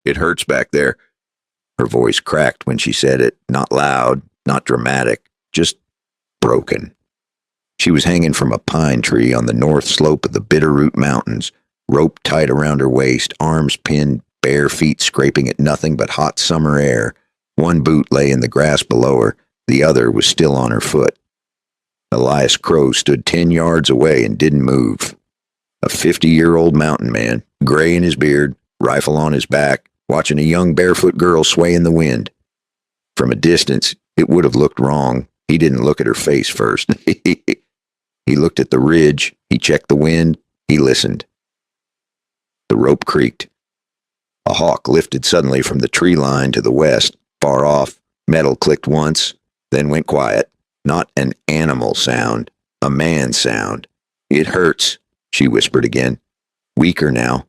It hurts back there. Her voice cracked when she said it, not loud, not dramatic, just broken. She was hanging from a pine tree on the north slope of the Bitterroot Mountains, rope tight around her waist, arms pinned, bare feet scraping at nothing but hot summer air. One boot lay in the grass below her, the other was still on her foot. Elias Crow stood 10 yards away and didn't move. A 50-year-old mountain man, gray in his beard, rifle on his back, watching a young barefoot girl sway in the wind. From a distance, it would have looked wrong. He didn't look at her face first. He looked at the ridge, he checked the wind, he listened. The rope creaked. A hawk lifted suddenly from the tree line to the west, far off. Metal clicked once, then went quiet. Not an animal sound, a man sound. It hurts, she whispered again. Weaker now.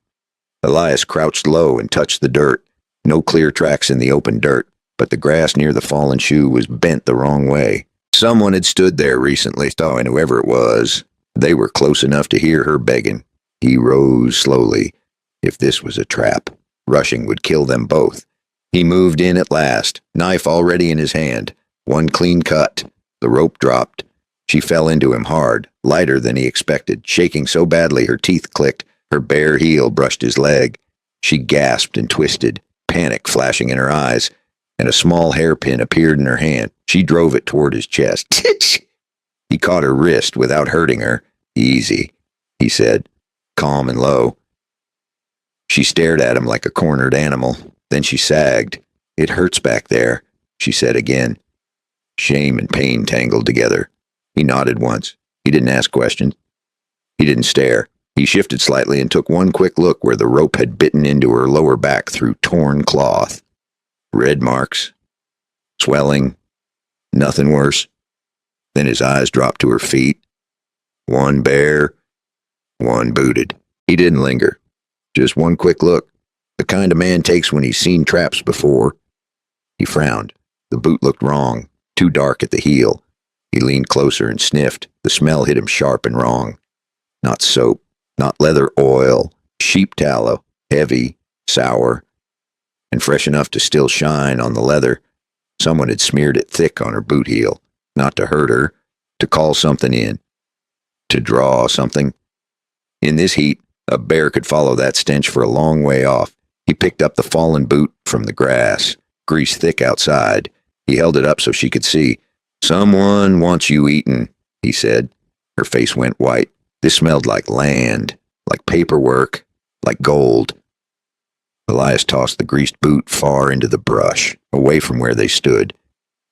Elias crouched low and touched the dirt. No clear tracks in the open dirt, but the grass near the fallen shoe was bent the wrong way. Someone had stood there recently, and whoever it was, they were close enough to hear her begging. He rose slowly. If this was a trap, rushing would kill them both. He moved in at last, knife already in his hand. One clean cut. The rope dropped. She fell into him hard, lighter than he expected, shaking so badly her teeth clicked. Her bare heel brushed his leg. She gasped and twisted, panic flashing in her eyes, and a small hairpin appeared in her hand. She drove it toward his chest. He caught her wrist without hurting her. Easy, he said, calm and low. She stared at him like a cornered animal. Then she sagged. It hurts back there, she said again. Shame and pain tangled together. He nodded once. He didn't ask questions. He didn't stare. He shifted slightly and took one quick look where the rope had bitten into her lower back through torn cloth. Red marks. Swelling. Nothing worse. Then his eyes dropped to her feet. One bare, one booted. He didn't linger. Just one quick look. The kind a man takes when he's seen traps before. He frowned. The boot looked wrong. Too dark at the heel. He leaned closer and sniffed. The smell hit him sharp and wrong. Not soap. Not leather oil. Sheep tallow. Heavy. Sour. And fresh enough to still shine on the leather. Someone had smeared it thick on her boot heel. Not to hurt her. To call something in. To draw something. In this heat, a bear could follow that stench for a long way off. He picked up the fallen boot from the grass. Grease thick outside. He held it up so she could see. Someone wants you eaten, he said. Her face went white. This smelled like land, like paperwork, like gold. Elias tossed the greased boot far into the brush, away from where they stood.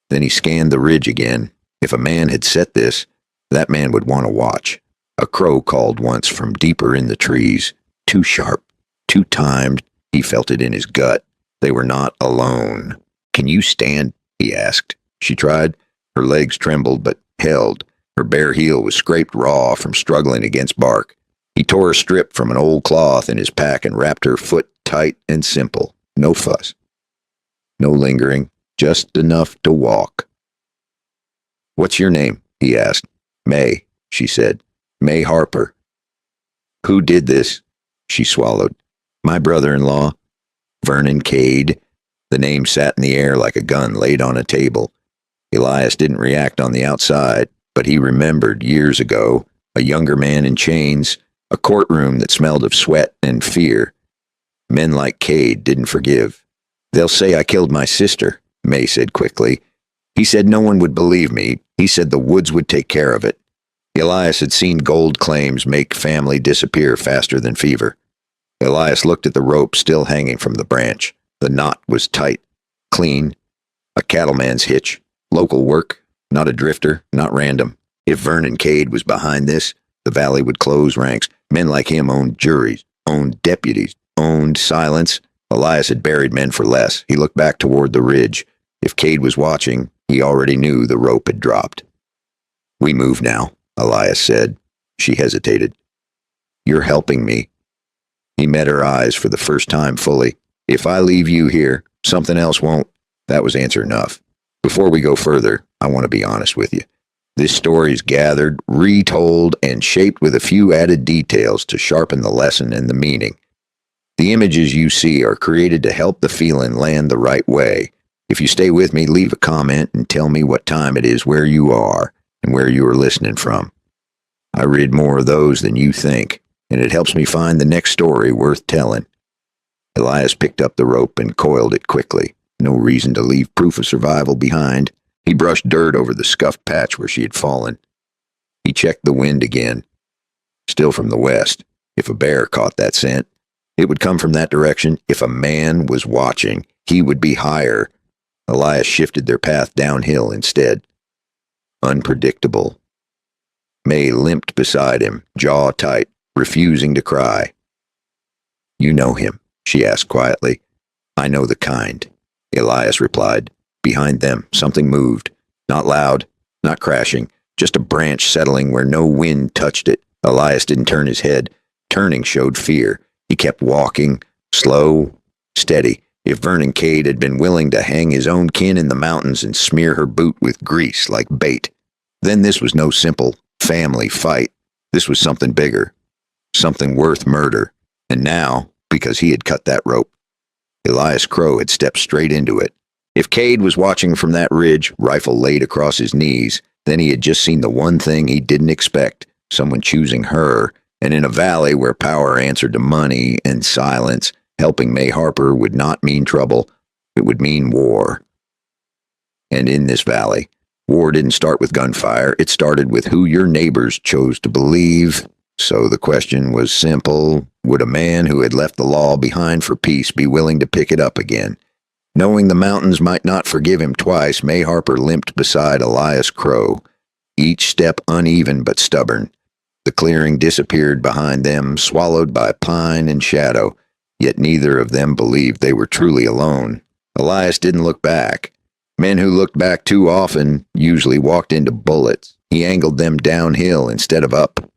Then he scanned the ridge again. If a man had set this, that man would want to watch. A crow called once from deeper in the trees. Too sharp, too timed. He felt it in his gut. They were not alone. Can you stand? He asked. She tried. Her legs trembled, but held. Her bare heel was scraped raw from struggling against bark. He tore a strip from an old cloth in his pack and wrapped her foot tight and simple. No fuss. No lingering. Just enough to walk. What's your name? He asked. May, she said. May Harper. Who did this? She swallowed. My brother-in-law, Vernon Cade. The name sat in the air like a gun laid on a table. Elias didn't react on the outside, but he remembered years ago, a younger man in chains, a courtroom that smelled of sweat and fear. Men like Cade didn't forgive. They'll say I killed my sister, May said quickly. He said no one would believe me. He said the woods would take care of it. Elias had seen gold claims make family disappear faster than fever. Elias looked at the rope still hanging from the branch. The knot was tight, clean, a cattleman's hitch, local work, not a drifter, not random. If Vernon Cade was behind this, the valley would close ranks. Men like him owned juries, owned deputies, owned silence. Elias had buried men for less. He looked back toward the ridge. If Cade was watching, he already knew the rope had dropped. We move now, Elias said. She hesitated. You're helping me. He met her eyes for the first time fully. If I leave you here, something else won't. That was answer enough. Before we go further, I want to be honest with you. This story's gathered, retold, and shaped with a few added details to sharpen the lesson and the meaning. The images you see are created to help the feeling land the right way. If you stay with me, leave a comment and tell me what time it is, where you are, and where you are listening from. I read more of those than you think, and it helps me find the next story worth telling. Elias picked up the rope and coiled it quickly. No reason to leave proof of survival behind. He brushed dirt over the scuffed patch where she had fallen. He checked the wind again. Still from the west. If a bear caught that scent, it would come from that direction. If a man was watching, he would be higher. Elias shifted their path downhill instead. Unpredictable. May limped beside him, jaw tight, refusing to cry. "You know him?" she asked quietly. "I know the kind," Elias replied. Behind them, something moved. Not loud, not crashing, just a branch settling where no wind touched it. Elias didn't turn his head. Turning showed fear. He kept walking, slow, steady. If Vernon Cade had been willing to hang his own kin in the mountains and smear her boot with grease like bait, then this was no simple family fight. This was something bigger, something worth murder. And now, because he had cut that rope, Elias Crow had stepped straight into it. If Cade was watching from that ridge, rifle laid across his knees, then he had just seen the one thing he didn't expect, someone choosing her, and in a valley where power answered to money and silence, helping May Harper would not mean trouble, it would mean war. And in this valley, war didn't start with gunfire, it started with who your neighbors chose to believe. So the question was simple: would a man who had left the law behind for peace be willing to pick it up again? Knowing the mountains might not forgive him twice, May Harper limped beside Elias Crow, each step uneven but stubborn. The clearing disappeared behind them, swallowed by pine and shadow, yet neither of them believed they were truly alone. Elias didn't look back. Men who looked back too often usually walked into bullets. He angled them downhill instead of up,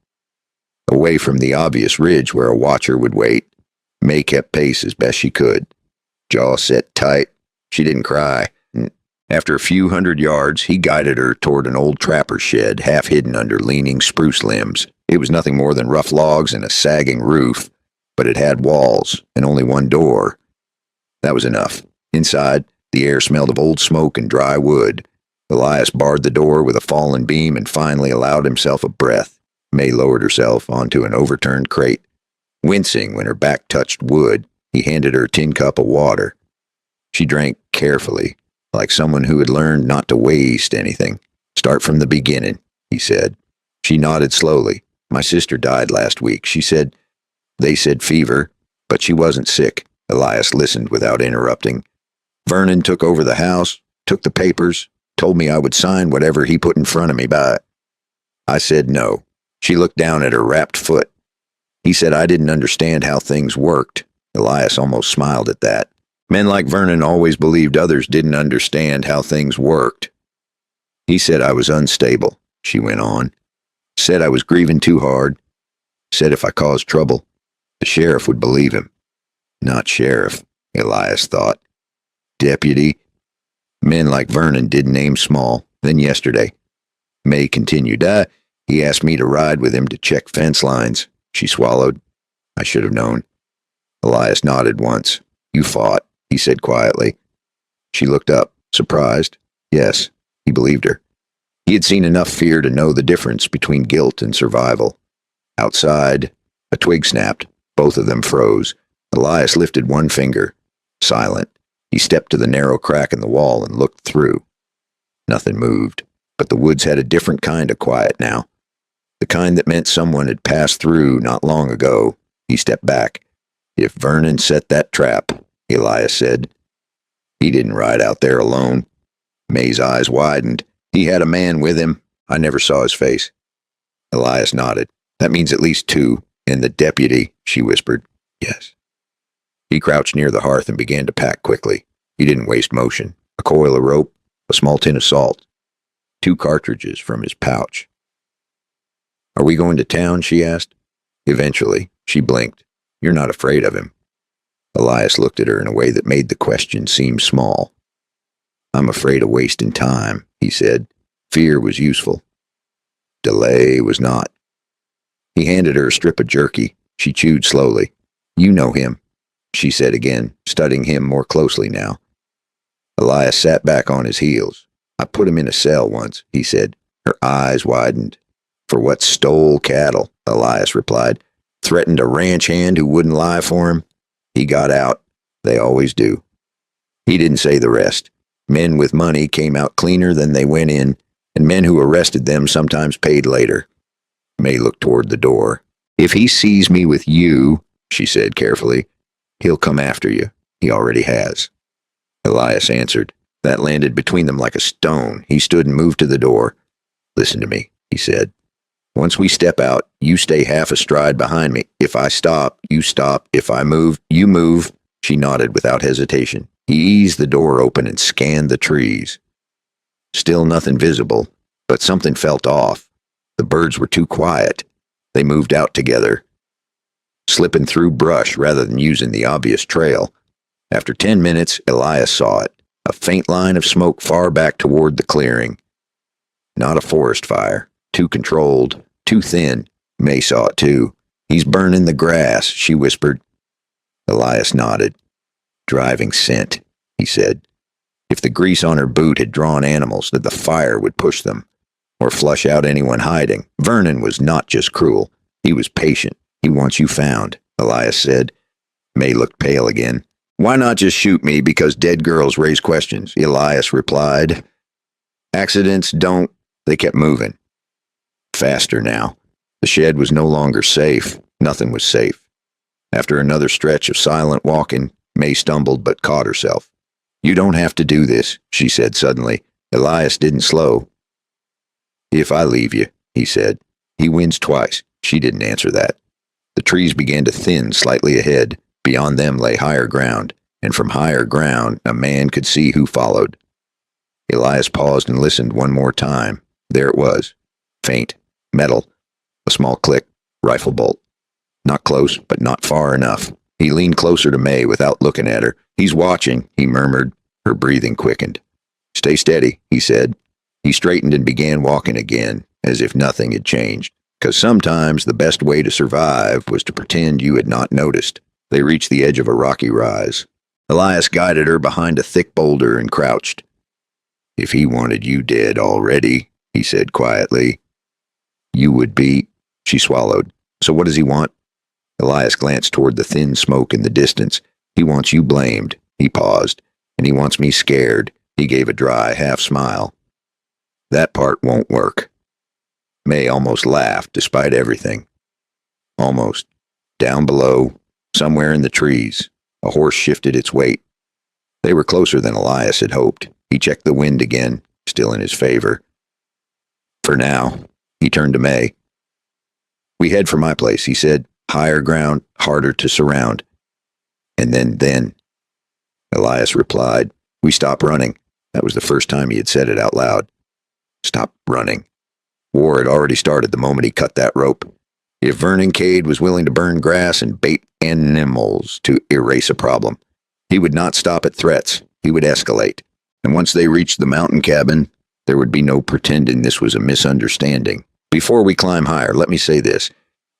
away from the obvious ridge where a watcher would wait. May kept pace as best she could. Jaw set tight. She didn't cry. After a few hundred yards, he guided her toward an old trapper's shed, half hidden under leaning spruce limbs. It was nothing more than rough logs and a sagging roof, but it had walls and only one door. That was enough. Inside, the air smelled of old smoke and dry wood. Elias barred the door with a fallen beam and finally allowed himself a breath. May lowered herself onto an overturned crate. Wincing when her back touched wood, he handed her a tin cup of water. She drank carefully, like someone who had learned not to waste anything. "Start from the beginning," he said. She nodded slowly. "My sister died last week. They said fever, but she wasn't sick." Elias listened without interrupting. "Vernon took over the house, took the papers, told me I would sign whatever he put in front of me, but I said no." She looked down at her wrapped foot. "He said I didn't understand how things worked." Elias almost smiled at that. Men like Vernon always believed others didn't understand how things worked. "He said I was unstable," she went on. "Said I was grieving too hard. Said if I caused trouble, the sheriff would believe him." Not sheriff, Elias thought. Deputy. Men like Vernon didn't aim small. Then yesterday, May continued. He asked me to ride with him to check fence lines." She swallowed. "I should have known." Elias nodded once. "You fought," he said quietly. She looked up, surprised. Yes, he believed her. He had seen enough fear to know the difference between guilt and survival. Outside, a twig snapped. Both of them froze. Elias lifted one finger. Silent. He stepped to the narrow crack in the wall and looked through. Nothing moved, but the woods had a different kind of quiet now. The kind that meant someone had passed through not long ago. He stepped back. "If Vernon set that trap," Elias said. "He didn't ride out there alone." May's eyes widened. "He had a man with him. I never saw his face." Elias nodded. "That means at least two. And the deputy," she whispered. "Yes." He crouched near the hearth and began to pack quickly. He didn't waste motion. A coil of rope, a small tin of salt, 2 cartridges from his pouch. "Are we going to town?" she asked. Eventually, she blinked. "You're not afraid of him?" Elias looked at her in a way that made the question seem small. "I'm afraid of wasting time," he said. Fear was useful. Delay was not. He handed her a strip of jerky. She chewed slowly. "You know him." she said again, studying him more closely now. Elias sat back on his heels. I put him in a cell once, he said. Her eyes widened. For what stole cattle, Elias replied. Threatened a ranch hand who wouldn't lie for him. He got out. They always do. He didn't say the rest. Men with money came out cleaner than they went in, and men who arrested them sometimes paid later. May looked toward the door. If he sees me with you, she said carefully, he'll come after you. He already has. Elias answered. That landed between them like a stone. He stood and moved to the door. Listen to me, he said. Once we step out, you stay half a stride behind me. If I stop, you stop. If I move, you move. She nodded without hesitation. He eased the door open and scanned the trees. Still nothing visible, but something felt off. The birds were too quiet. They moved out together, slipping through brush rather than using the obvious trail. After 10 minutes, Elias saw it, a faint line of smoke far back toward the clearing. Not a forest fire, too controlled, too thin. May saw it too. He's burning the grass, she whispered. Elias nodded. Driving scent, he said. If the grease on her boot had drawn animals, that the fire would push them, or flush out anyone hiding. Vernon was not just cruel. He was patient. He wants you found, Elias said. May looked pale again. Why not just shoot me because dead girls raise questions? Elias replied. Accidents don't. They kept moving. Faster now. The shed was no longer safe. Nothing was safe. After another stretch of silent walking, May stumbled but caught herself. You don't have to do this, she said suddenly. Elias didn't slow. If I leave you, he said. He wins twice. She didn't answer that. The trees began to thin slightly ahead. Beyond them lay higher ground, and from higher ground a man could see who followed. Elias paused and listened one more time. There it was. Faint. Metal. A small click. Rifle bolt. Not close, but not far enough. He leaned closer to May without looking at her. He's watching, he murmured. Her breathing quickened. Stay steady, he said. He straightened and began walking again, as if nothing had changed. Because sometimes the best way to survive was to pretend you had not noticed. They reached the edge of a rocky rise. Elias guided her behind a thick boulder and crouched. If he wanted you dead already, he said quietly, you would be. She swallowed. So what does he want? Elias glanced toward the thin smoke in the distance. He wants you blamed. He paused. And he wants me scared. He gave a dry half smile. That part won't work. May almost laughed despite everything. Almost. Down below, somewhere in the trees, a horse shifted its weight. They were closer than Elias had hoped. He checked the wind again, still in his favor. For now, he turned to May. We head for my place, he said. Higher ground, harder to surround. And then, Elias replied, we stop running. That was the first time he had said it out loud. Stop running. War had already started the moment he cut that rope. If Vernon Cade was willing to burn grass and bait animals to erase a problem, he would not stop at threats. He would escalate. And once they reached the mountain cabin, there would be no pretending this was a misunderstanding. Before we climb higher, let me say this.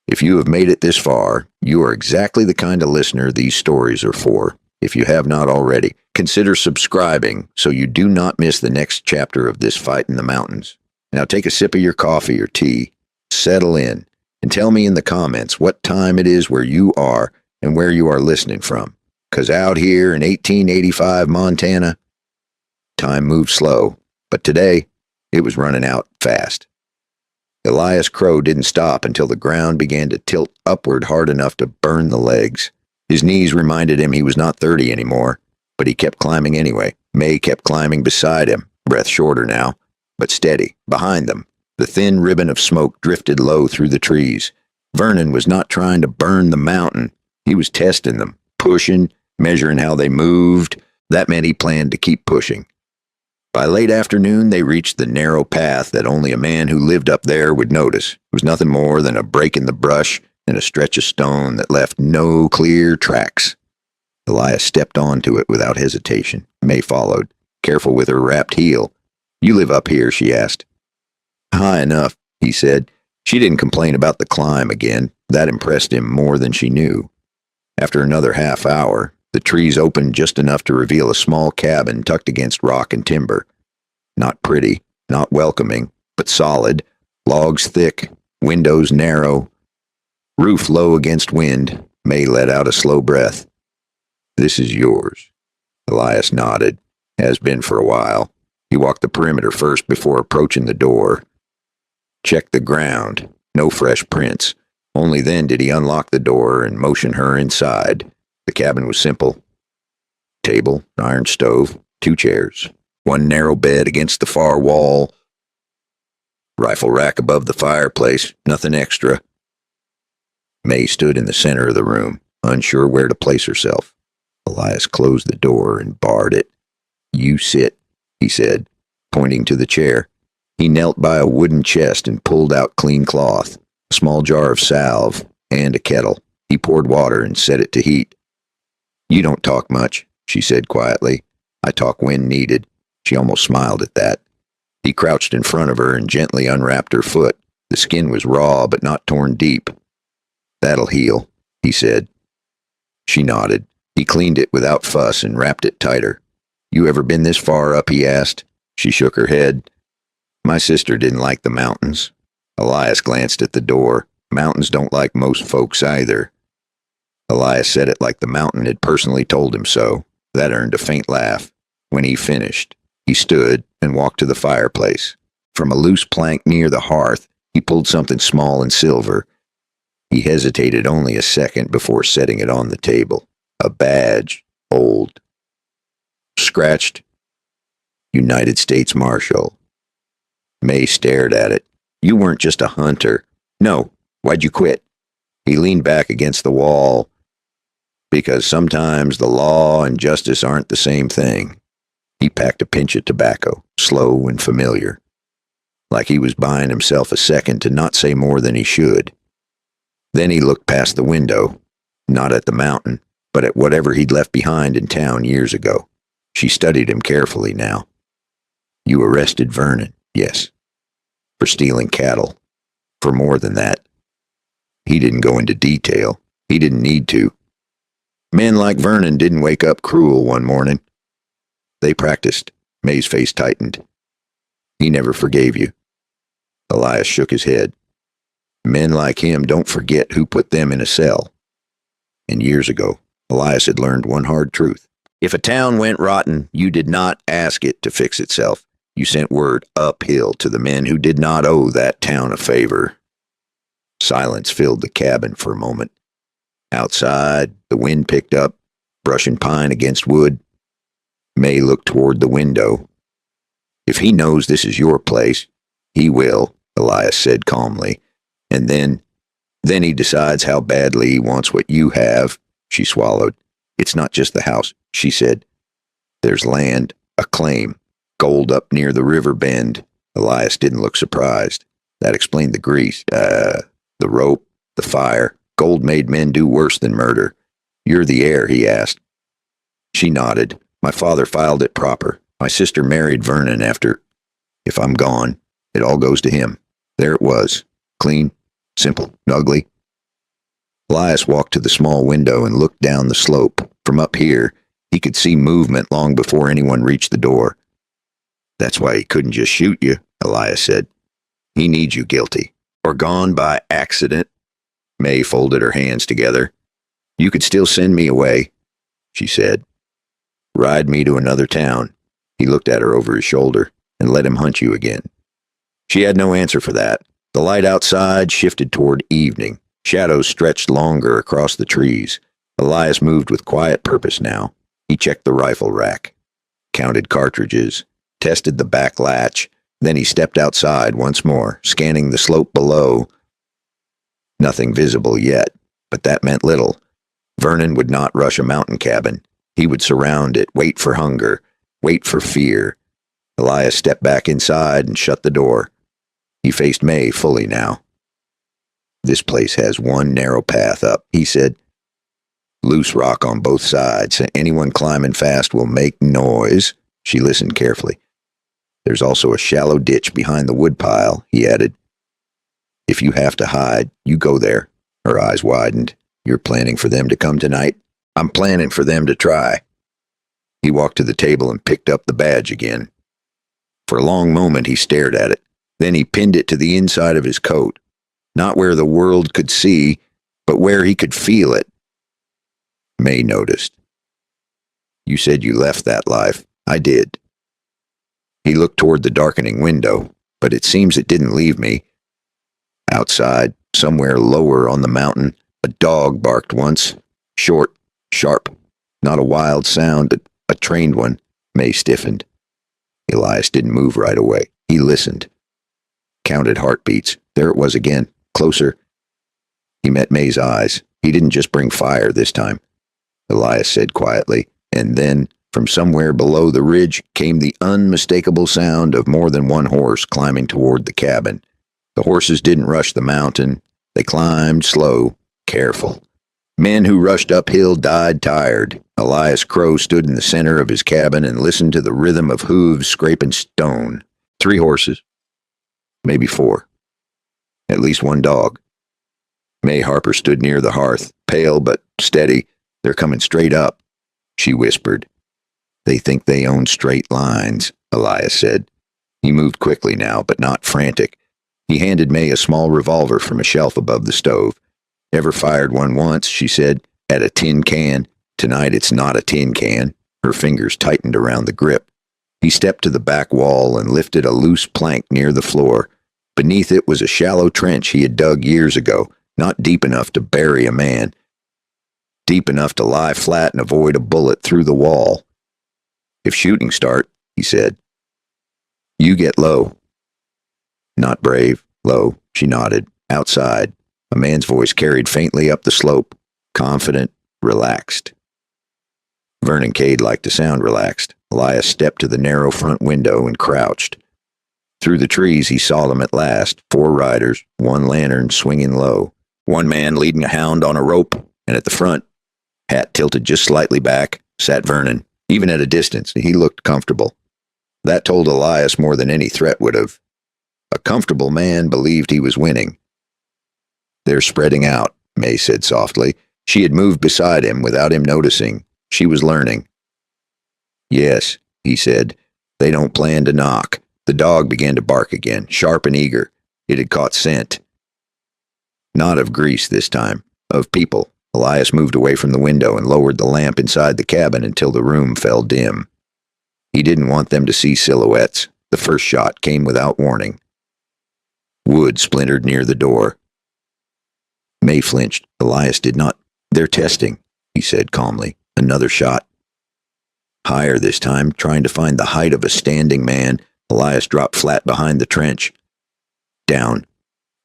If you have made it this far, you are exactly the kind of listener these stories are for. If you have not already, consider subscribing so you do not miss the next chapter of this fight in the mountains. Now take a sip of your coffee or tea, settle in, and tell me in the comments what time it is where you are and where you are listening from. 'Cause out here in 1885 Montana, time moved slow, but today it was running out fast. Elias Crow didn't stop until the ground began to tilt upward hard enough to burn the legs. His knees reminded him he was not 30 anymore, but he kept climbing anyway. May kept climbing beside him, breath shorter now, but steady, behind them. The thin ribbon of smoke drifted low through the trees. Vernon was not trying to burn the mountain. He was testing them, pushing, measuring how they moved. That meant he planned to keep pushing. By late afternoon, they reached the narrow path that only a man who lived up there would notice. It was nothing more than a break in the brush and a stretch of stone that left no clear tracks. Elias stepped onto it without hesitation. May followed, careful with her wrapped heel. You live up here, she asked. High enough, he said. She didn't complain about the climb again. That impressed him more than she knew. After another half hour, the trees opened just enough to reveal a small cabin tucked against rock and timber. Not pretty, not welcoming, but solid. Logs thick, windows narrow, roof low against wind. May let out a slow breath. "This is yours." Elias nodded. "Has been for a while." He walked the perimeter first before approaching the door. Checked the ground. No fresh prints. Only then did he unlock the door and motion her inside. The cabin was simple. Table, iron stove, 2 chairs, one narrow bed against the far wall, rifle rack above the fireplace, nothing extra. May stood in the center of the room, unsure where to place herself. Elias closed the door and barred it. "You sit," he said, pointing to the chair. He knelt by a wooden chest and pulled out clean cloth, a small jar of salve, and a kettle. He poured water and set it to heat. "You don't talk much," she said quietly. "I talk when needed." She almost smiled at that. He crouched in front of her and gently unwrapped her foot. The skin was raw but not torn deep. "That'll heal," he said. She nodded. He cleaned it without fuss and wrapped it tighter. "You ever been this far up?" he asked. She shook her head. "My sister didn't like the mountains." Elias glanced at the door. "Mountains don't like most folks either." Elias said it like the mountain had personally told him so. That earned a faint laugh. When he finished, he stood and walked to the fireplace. From a loose plank near the hearth, he pulled something small and silver. He hesitated only a second before setting it on the table. A badge, old, scratched, United States Marshal. May stared at it. "You weren't just a hunter." "No. Why'd you quit?" He leaned back against the wall. "Because sometimes the law and justice aren't the same thing." He packed a pinch of tobacco, slow and familiar, like he was buying himself a second to not say more than he should. Then he looked past the window, not at the mountain, but at whatever he'd left behind in town years ago. She studied him carefully now. "You arrested Vernon." "Yes." "For stealing cattle." "For more than that." He didn't go into detail. He didn't need to. Men like Vernon didn't wake up cruel one morning. They practiced. May's face tightened. "He never forgave you." Elias shook his head. "Men like him don't forget who put them in a cell." And years ago, Elias had learned one hard truth. If a town went rotten, you did not ask it to fix itself. You sent word uphill to the men who did not owe that town a favor. Silence filled the cabin for a moment. Outside, the wind picked up, brushing pine against wood. May looked toward the window. "If he knows this is your place, he will," Elias said calmly. "And then he decides how badly he wants what you have." She swallowed. "It's not just the house," she said. "There's land, a claim, gold up near the river bend." Elias didn't look surprised. That explained the grease, the rope, the fire. Gold made men do worse than murder. "You're the heir?" he asked. She nodded. "My father filed it proper. My sister married Vernon after. If I'm gone, it all goes to him." There it was. Clean, simple, ugly. Elias walked to the small window and looked down the slope. From up here, he could see movement long before anyone reached the door. "That's why he couldn't just shoot you," Elias said. "He needs you guilty. Or gone by accident." May folded her hands together. "You could still send me away," she said. "Ride me to another town." He looked at her over his shoulder. "And let him hunt you again." She had no answer for that. The light outside shifted toward evening. Shadows stretched longer across the trees. Elias moved with quiet purpose now. He checked the rifle rack, counted cartridges, tested the back latch. Then he stepped outside once more, scanning the slope below. Nothing visible yet, but that meant little. Vernon would not rush a mountain cabin. He would surround it, wait for hunger, wait for fear. Elias stepped back inside and shut the door. He faced May fully now. "This place has one narrow path up," he said. "Loose rock on both sides. Anyone climbing fast will make noise." She listened carefully. "There's also a shallow ditch behind the woodpile," he added. "If you have to hide, you go there." Her eyes widened. You're planning for them to come tonight? I'm planning for them to try. He walked to the table and picked up the badge again. For a long moment he stared at it. Then he pinned it to the inside of his coat. Not where the world could see, but where he could feel it. May noticed. You said you left that life. I did. He looked toward the darkening window, but it seems it didn't leave me. Outside, somewhere lower on the mountain, a dog barked once. Short, sharp, not a wild sound, but a trained one. May stiffened. Elias didn't move right away. He listened. Counted heartbeats. There it was again. Closer. He met May's eyes. He didn't just bring fire this time. Elias said quietly, and then, from somewhere below the ridge, came the unmistakable sound of more than one horse climbing toward the cabin. The horses didn't rush the mountain. They climbed slow, careful. Men who rushed uphill died tired. Elias Crow stood in the center of his cabin and listened to the rhythm of hooves scraping stone. 3 horses. Maybe 4. At least 1 dog. May Harper stood near the hearth, pale but steady. They're coming straight up, she whispered. They think they own straight lines, Elias said. He moved quickly now, but not frantic. He handed May a small revolver from a shelf above the stove. Never fired one once, she said, at a tin can. Tonight it's not a tin can. Her fingers tightened around the grip. He stepped to the back wall and lifted a loose plank near the floor. Beneath it was a shallow trench he had dug years ago, not deep enough to bury a man. Deep enough to lie flat and avoid a bullet through the wall. If shooting start, he said. You get low. Not brave, low, she nodded. Outside, a man's voice carried faintly up the slope, confident, relaxed. Vernon Cade liked to sound relaxed. Elias stepped to the narrow front window and crouched. Through the trees he saw them at last, 4 riders, 1 lantern swinging low. 1 man leading a hound on a rope, and at the front, hat tilted just slightly back, sat Vernon. Even at a distance, he looked comfortable. That told Elias more than any threat would have. A comfortable man believed he was winning. They're spreading out, May said softly. She had moved beside him without him noticing. She was learning. Yes, he said. They don't plan to knock. The dog began to bark again, sharp and eager. It had caught scent. Not of grease this time, of people. Elias moved away from the window and lowered the lamp inside the cabin until the room fell dim. He didn't want them to see silhouettes. The first shot came without warning. Wood splintered near the door. May flinched. Elias did not. They're testing, he said calmly. Another shot. Higher this time, trying to find the height of a standing man. Elias dropped flat behind the trench. Down,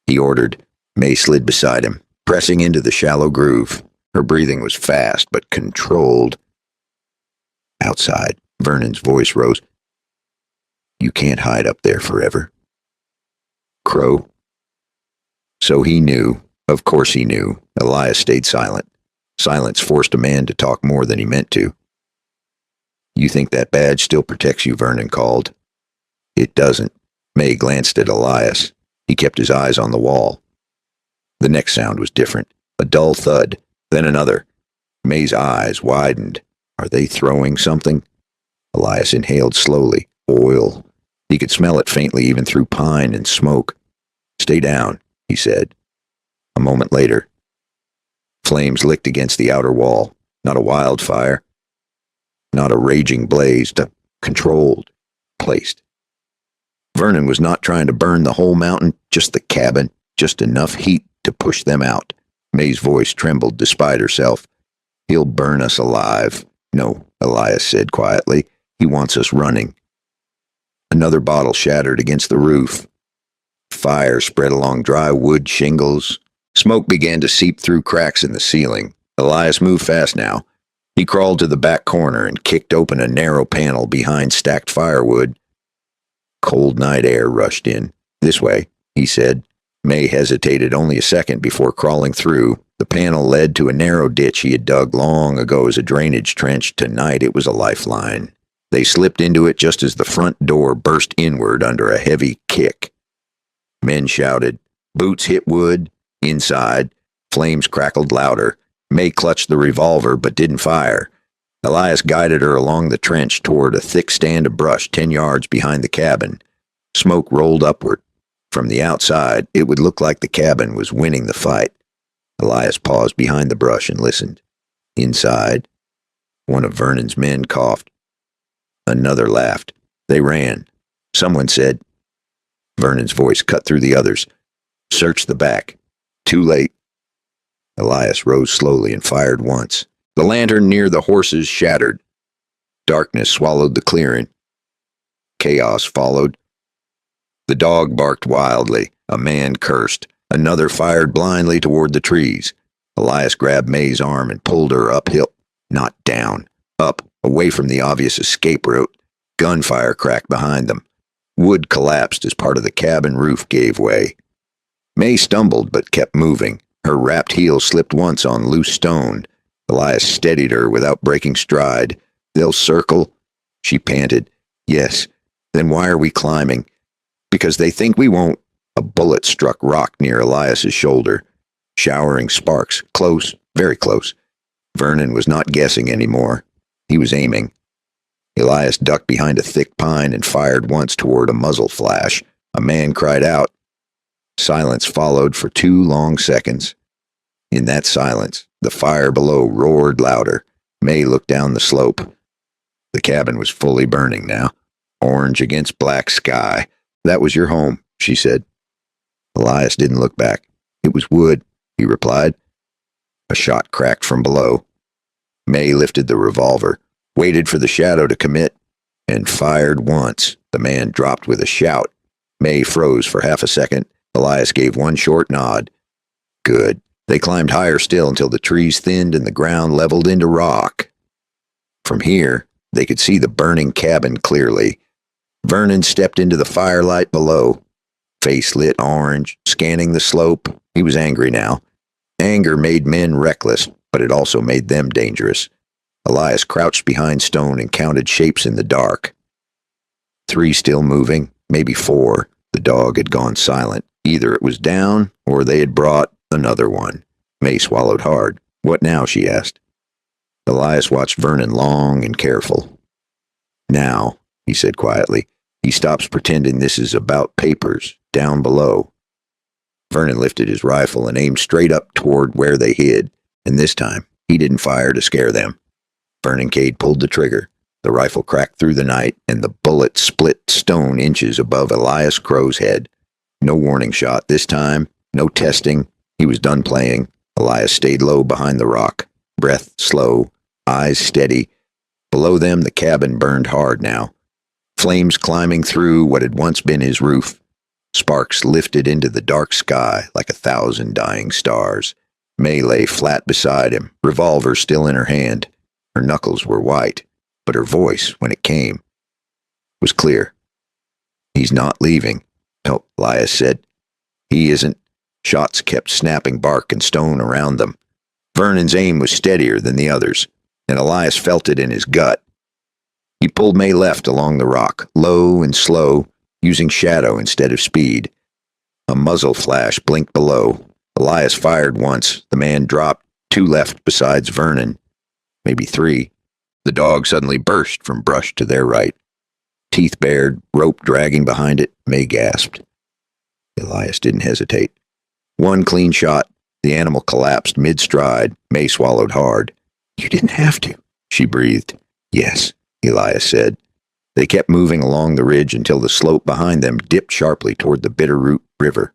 he ordered. May slid beside him, pressing into the shallow groove. Her breathing was fast but controlled. Outside, Vernon's voice rose. You can't hide up there forever. Crow. So he knew. Of course he knew. Elias stayed silent. Silence forced a man to talk more than he meant to. You think that badge still protects you, Vernon called. It doesn't. May glanced at Elias. He kept his eyes on the wall. The next sound was different. A dull thud, then another. May's eyes widened. Are they throwing something? Elias inhaled slowly. Oil. He could smell it faintly even through pine and smoke. Stay down, he said. A moment later, flames licked against the outer wall. Not a wildfire. Not a raging blaze. Controlled. Placed. Vernon was not trying to burn the whole mountain, just the cabin, just enough heat to push them out. May's voice trembled despite herself. He'll burn us alive. No, Elias said quietly. He wants us running. Another bottle shattered against the roof. Fire spread along dry wood shingles. Smoke began to seep through cracks in the ceiling. Elias moved fast now. He crawled to the back corner and kicked open a narrow panel behind stacked firewood. Cold night air rushed in. This way, he said. May hesitated only a second before crawling through. The panel led to a narrow ditch he had dug long ago as a drainage trench. Tonight it was a lifeline. They slipped into it just as the front door burst inward under a heavy kick. Men shouted. Boots hit wood. Inside, flames crackled louder. May clutched the revolver but didn't fire. Elias guided her along the trench toward a thick stand of brush 10 yards behind the cabin. Smoke rolled upward. From the outside, it would look like the cabin was winning the fight. Elias paused behind the brush and listened. Inside, one of Vernon's men coughed. Another laughed. They ran. Someone said. Vernon's voice cut through the others. Search the back. Too late. Elias rose slowly and fired once. The lantern near the horses shattered. Darkness swallowed the clearing. Chaos followed. The dog barked wildly. A man cursed. Another fired blindly toward the trees. Elias grabbed May's arm and pulled her uphill. Not down. Up, away from the obvious escape route. Gunfire cracked behind them. Wood collapsed as part of the cabin roof gave way. May stumbled but kept moving. Her wrapped heel slipped once on loose stone. Elias steadied her without breaking stride. They'll circle, she panted. Yes. Then why are we climbing? Because they think we won't. A bullet struck rock near Elias's shoulder, showering sparks. Close, very close. Vernon was not guessing anymore. He was aiming. Elias ducked behind a thick pine and fired once toward a muzzle flash. A man cried out. Silence followed for 2 long seconds. In that silence, the fire below roared louder. May looked down the slope. The cabin was fully burning now, orange against black sky. That was your home, she said. Elias didn't look back. It was wood, he replied. A shot cracked from below. May lifted the revolver, waited for the shadow to commit, and fired once. The man dropped with a shout. May froze for half a second. Elias gave one short nod. Good. They climbed higher still until the trees thinned and the ground leveled into rock. From here, they could see the burning cabin clearly. Vernon stepped into the firelight below, face lit orange, scanning the slope. He was angry now. Anger made men reckless, but it also made them dangerous. Elias crouched behind stone and counted shapes in the dark. 3 still moving, maybe 4. The dog had gone silent. Either it was down, or they had brought another one. May swallowed hard. What now, she asked. Elias watched Vernon long and careful. Now, he said quietly, he stops pretending this is about papers, down below. Vernon lifted his rifle and aimed straight up toward where they hid, and this time, he didn't fire to scare them. Vernon Cade pulled the trigger. The rifle cracked through the night, and the bullet split stone inches above Elias Crow's head. No warning shot this time, no testing. He was done playing. Elias stayed low behind the rock, breath slow, eyes steady. Below them, the cabin burned hard now. Flames climbing through what had once been his roof. Sparks lifted into the dark sky like 1,000 dying stars. May lay flat beside him, revolver still in her hand. Her knuckles were white, but her voice, when it came, was clear. He's not leaving. No, Elias said. He isn't. Shots kept snapping bark and stone around them. Vernon's aim was steadier than the others, and Elias felt it in his gut. He pulled May left along the rock, low and slow, using shadow instead of speed. A muzzle flash blinked below. Elias fired once. The man dropped. 2 left besides Vernon. Maybe 3. The dog suddenly burst from brush to their right. Teeth bared, rope dragging behind it, May gasped. Elias didn't hesitate. 1 clean shot. The animal collapsed mid-stride. May swallowed hard. You didn't have to, she breathed. Yes, Elias said. They kept moving along the ridge until the slope behind them dipped sharply toward the Bitterroot River.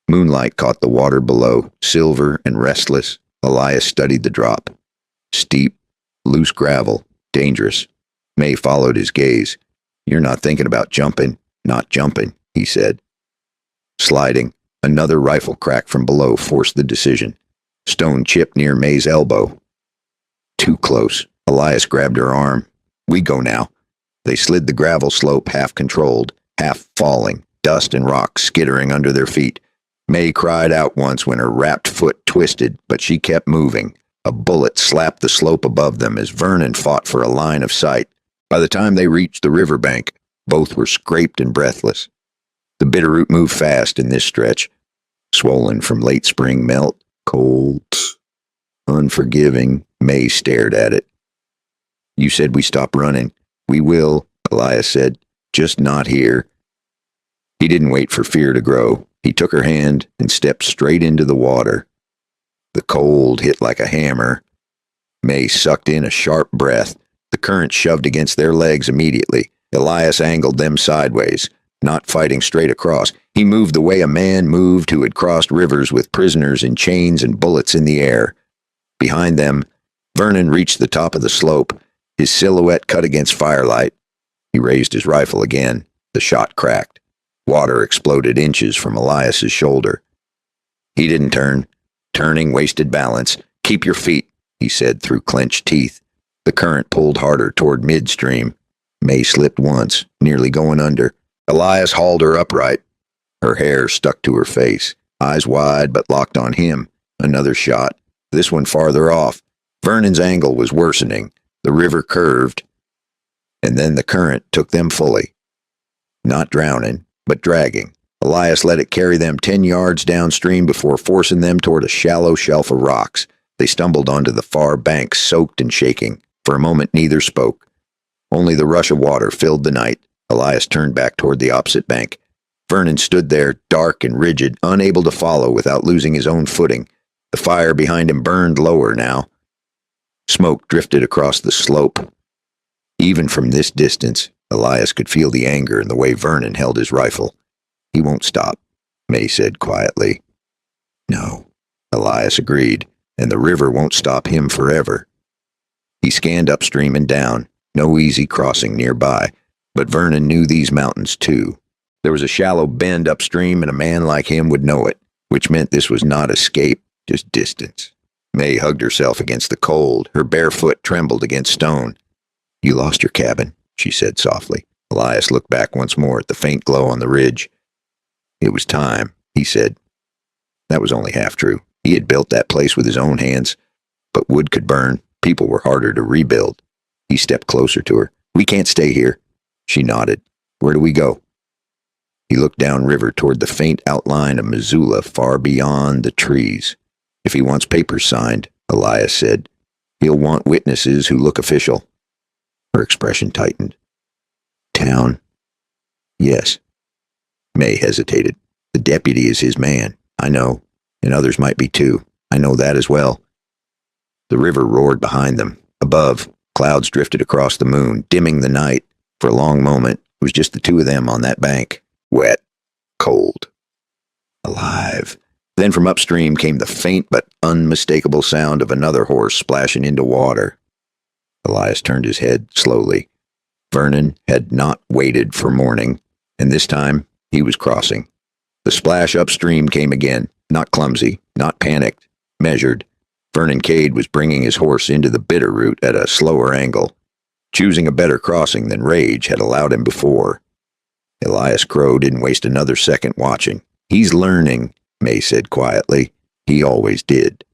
Moonlight caught the water below, silver and restless. Elias studied the drop. Steep, loose gravel, dangerous. May followed his gaze. You're not thinking about jumping. Not jumping, he said. Sliding, another rifle crack from below forced the decision. Stone chipped near May's elbow. Too close. Elias grabbed her arm. We go now. They slid the gravel slope half-controlled, half falling, dust and rocks skittering under their feet. May cried out once when her wrapped foot twisted, but she kept moving. A bullet slapped the slope above them as Vernon fought for a line of sight. By the time they reached the riverbank, both were scraped and breathless. The Bitterroot moved fast in this stretch, swollen from late spring melt, cold. unforgiving. May stared at it. You said we stop running. We will, Elias said. Just not here. He didn't wait for fear to grow. He took her hand and stepped straight into the water. The cold hit like a hammer. May sucked in a sharp breath. The current shoved against their legs immediately. Elias angled them sideways, not fighting straight across. He moved the way a man moved who had crossed rivers with prisoners in chains and bullets in the air. Behind them, Vernon reached the top of the slope, his silhouette cut against firelight. He raised his rifle again. The shot cracked. Water exploded inches from Elias's shoulder. He didn't turn. Turning wasted balance. Keep your feet, he said through clenched teeth. The current pulled harder toward midstream. May slipped once, nearly going under. Elias hauled her upright. Her hair stuck to her face, eyes wide but locked on him. Another shot, this one farther off. Vernon's angle was worsening. The river curved, and then the current took them fully. Not drowning, but dragging. Elias let it carry them 10 yards downstream before forcing them toward a shallow shelf of rocks. They stumbled onto the far bank, soaked and shaking. For a moment neither spoke. Only the rush of water filled the night. Elias turned back toward the opposite bank. Vernon stood there, dark and rigid, unable to follow without losing his own footing. The fire behind him burned lower now. Smoke drifted across the slope. Even from this distance, Elias could feel the anger in the way Vernon held his rifle. He won't stop, May said quietly. No, Elias agreed, and the river won't stop him forever. He scanned upstream and down, no easy crossing nearby, but Vernon knew these mountains too. There was a shallow bend upstream, and a man like him would know it, which meant this was not escape, just distance. May hugged herself against the cold. Her bare foot trembled against stone. You lost your cabin, she said softly. Elias looked back once more at the faint glow on the ridge. It was time, he said. That was only half true. He had built that place with his own hands, but wood could burn. People were harder to rebuild. He stepped closer to her. We can't stay here. She nodded. Where do we go? He looked downriver toward the faint outline of Missoula far beyond the trees. If he wants papers signed, Elias said, he'll want witnesses who look official. Her expression tightened. Town? Yes. May hesitated. The deputy is his man. I know, and others might be too. I know that as well. The river roared behind them. Above, clouds drifted across the moon, dimming the night. For a long moment, it was just the two of them on that bank. Wet, cold, alive. Then from upstream came the faint but unmistakable sound of another horse splashing into water. Elias turned his head slowly. Vernon had not waited for morning, and this time he was crossing. The splash upstream came again, not clumsy, not panicked, measured. Vernon Cade was bringing his horse into the Bitterroot at a slower angle, choosing a better crossing than rage had allowed him before. Elias Crow didn't waste another second watching. He's learning, May said quietly. He always did.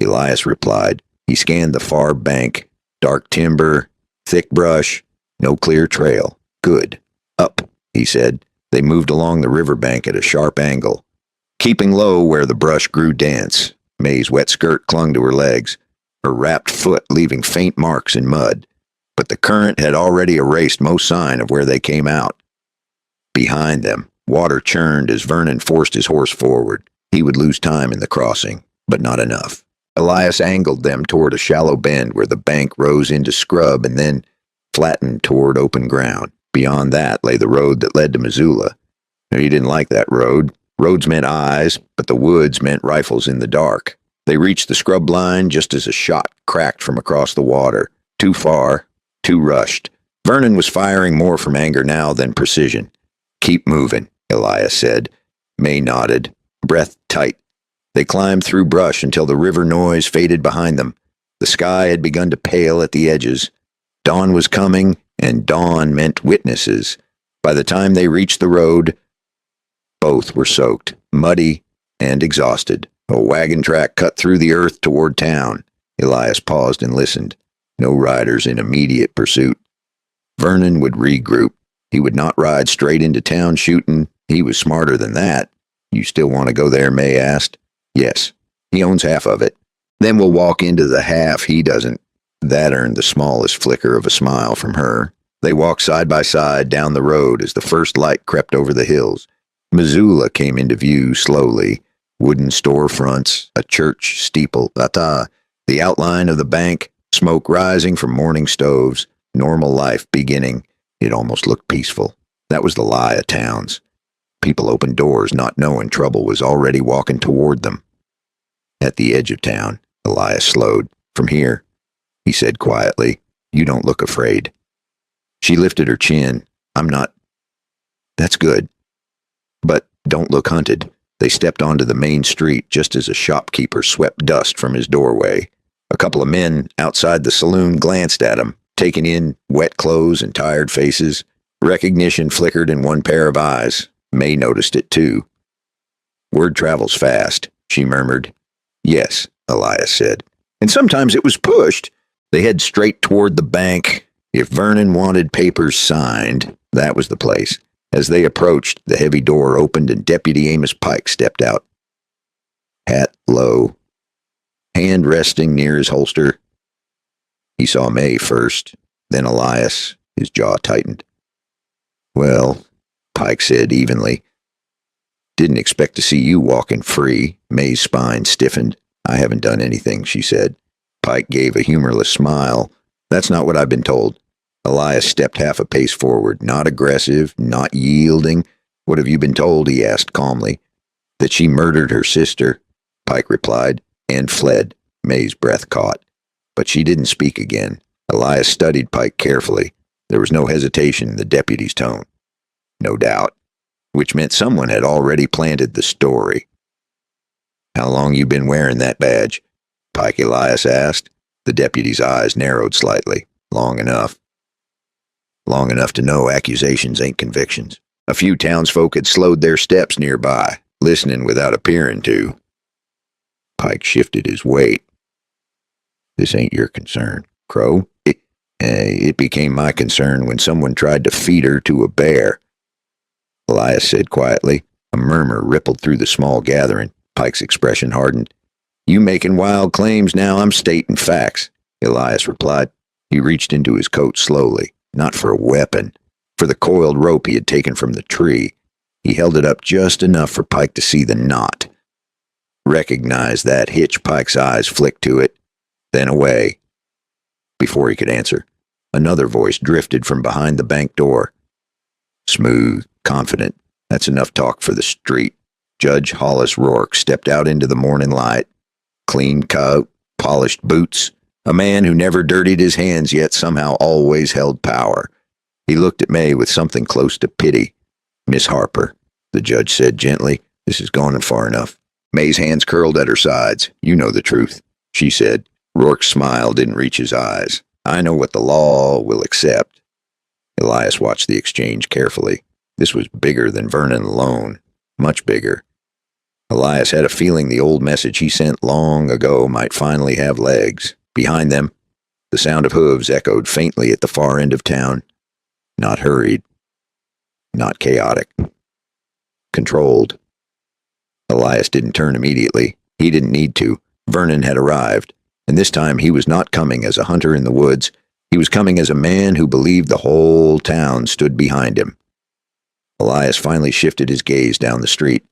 Elias replied. He scanned the far bank. Dark timber, thick brush, no clear trail. Good. Up, he said. They moved along the riverbank at a sharp angle, keeping low where the brush grew dense. May's wet skirt clung to her legs, her wrapped foot leaving faint marks in mud. But the current had already erased most sign of where they came out. Behind them, water churned as Vernon forced his horse forward. He would lose time in the crossing, but not enough. Elias angled them toward a shallow bend where the bank rose into scrub and then flattened toward open ground. Beyond that lay the road that led to Missoula. He didn't like that road. Roads meant eyes, but the woods meant rifles in the dark. They reached the scrub line just as a shot cracked from across the water. Too far, too rushed. Vernon was firing more from anger now than precision. Keep moving, Elias said. May nodded, breath tight. They climbed through brush until the river noise faded behind them. The sky had begun to pale at the edges. Dawn was coming, and dawn meant witnesses. By the time they reached the road, both were soaked, muddy, and exhausted. A wagon track cut through the earth toward town. Elias paused and listened. No riders in immediate pursuit. Vernon would regroup. He would not ride straight into town shooting. He was smarter than that. You still want to go there, May asked. Yes. He owns half of it. Then we'll walk into the half he doesn't. That earned the smallest flicker of a smile from her. They walked side by side down the road as the first light crept over the hills. Missoula came into view slowly. Wooden storefronts, a church steeple, the outline of the bank, smoke rising from morning stoves, normal life beginning. It almost looked peaceful. That was the lie of towns. People opened doors not knowing trouble was already walking toward them. At the edge of town, Elias slowed. From here, he said quietly, you don't look afraid. She lifted her chin. I'm not. That's good. But don't look hunted. They stepped onto the main street just as a shopkeeper swept dust from his doorway. A couple of men outside the saloon glanced at him, taking in wet clothes and tired faces. Recognition flickered in one pair of eyes. May noticed it too. Word travels fast, she murmured. Yes, Elias said. And sometimes it was pushed. They head straight toward the bank. If Vernon wanted papers signed, that was the place. As they approached, the heavy door opened and Deputy Amos Pike stepped out. Hat low, hand resting near his holster. He saw May first, then Elias. His jaw tightened. Well, Pike said evenly. Didn't expect to see you walking free. May's spine stiffened. I haven't done anything, she said. Pike gave a humorless smile. That's not what I've been told. Elias stepped half a pace forward, not aggressive, not yielding. What have you been told? He asked calmly. That she murdered her sister, Pike replied, and fled. May's breath caught. But she didn't speak again. Elias studied Pike carefully. There was no hesitation in the deputy's tone. No doubt. Which meant someone had already planted the story. How long you been wearing that badge? Pike Elias asked. The deputy's eyes narrowed slightly. Long enough. Long enough to know accusations ain't convictions. A few townsfolk had slowed their steps nearby, listening without appearing to. Pike shifted his weight. This ain't your concern, Crow. It became my concern when someone tried to feed her to a bear. Elias said quietly. A murmur rippled through the small gathering. Pike's expression hardened. You making wild claims now, I'm stating facts, Elias replied. He reached into his coat slowly. Not for a weapon, for the coiled rope he had taken from the tree. He held it up just enough for Pike to see the knot. Recognized that hitch. Pike's eyes flicked to it, then away. Before he could answer, another voice drifted from behind the bank door. Smooth, confident. That's enough talk for the street. Judge Hollis Rourke stepped out into the morning light. Clean coat, polished boots. A man who never dirtied his hands yet somehow always held power. He looked at May with something close to pity. Miss Harper, the judge said gently, this has gone far enough. May's hands curled at her sides. You know the truth, she said. Rourke's smile didn't reach his eyes. I know what the law will accept. Elias watched the exchange carefully. This was bigger than Vernon alone. Much bigger. Elias had a feeling the old message he sent long ago might finally have legs. Behind them, the sound of hooves echoed faintly at the far end of town. Not hurried. Not chaotic. Controlled. Elias didn't turn immediately. He didn't need to. Vernon had arrived, and this time he was not coming as a hunter in the woods. He was coming as a man who believed the whole town stood behind him. Elias finally shifted his gaze down the street.